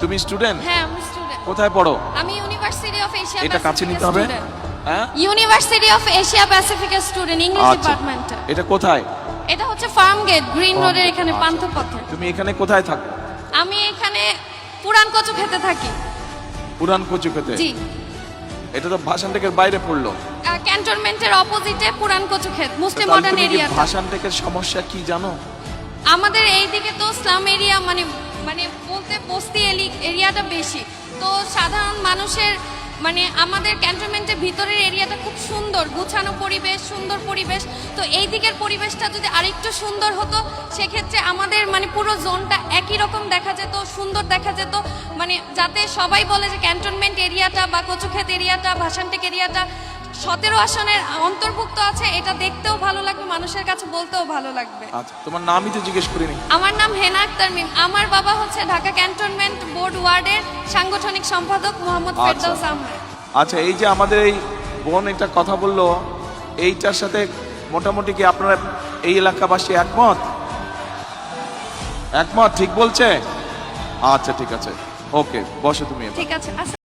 তুমি স্টুডেন্ট? হ্যাঁ আমি স্টুডেন্ট। কোথায় পড়ো? আমি ইউনিভার্সিটি অফ এশিয়া এটা কাছে নিতে হবে। হ্যাঁ, ইউনিভার্সিটি অফ এশিয়া প্যাসিফিকের স্টুডেন্ট, ইংলিশ আচ্ছা। ডিপার্টমেন্টে। এটা কোথায়? এটা হচ্ছে ফার্ম গেট, গ্রিন রোডের এখানে আচ্ছা। পান্থপথে। তুমি এখানে কোথায় থাকো? আমি এখানে পুরান কচু খেতে থাকি। পুরান কচু খেতে? জি। এটা তো ভাষানটেকের বাইরে পড়লো। ক্যান্টনমেন্টের অপোজিটে পুরান কচু ক্ষেত, মুসলিম তাহলে মডার্ন তুমি কি এরিয়াটা। ভাষানটেকের সমস্যা কি জানো? আমাদের এইদিকে তো স্লাম এরিয়া, মানে মানে বলতে বস্তি এরিয়াটা বেশি। তো সাধারণ মানুষের মানে আমাদের ক্যান্টনমেন্টের ভিতরের এরিয়াটা খুব সুন্দর, গুছানো পরিবেশ, সুন্দর পরিবেশ। তো এই দিকের পরিবেশটা যদি আরেকটু সুন্দর হতো, সেক্ষেত্রে আমাদের মানে পুরো জোনটা একই রকম দেখা যেত, সুন্দর দেখা যেত। মানে যাতে সবাই বলে যে ক্যান্টনমেন্ট এরিয়াটা বা কচুক্ষেত এরিয়াটা, ভাষানটেক এরিয়াটা 17 আসনের অন্তর্ভুক্ত আছে, এটা দেখতেও ভালো লাগবে, মানুষের কাছে বলতেও ভালো লাগবে। আচ্ছা, তোমার নামই তো জিজ্ঞেস করিনি। আমার নাম হেনা আক্তার মিম। আমার বাবা হচ্ছে ঢাকা ক্যান্টনমেন্ট বোর্ড ওয়ার্ডের সাংগঠনিক সম্পাদক মোহাম্মদ ফেরদৌস আহমেদ। আচ্ছা, এই যে আমাদের এই বোন একটা কথা বললো, এইটার সাথে মোটামুটি কি আপনারা এই এলাকাবাসী একমত? একমত, ঠিক বলছে? আচ্ছা ঠিক আছে, ওকে, বসো তুমি এবার। ঠিক আছে।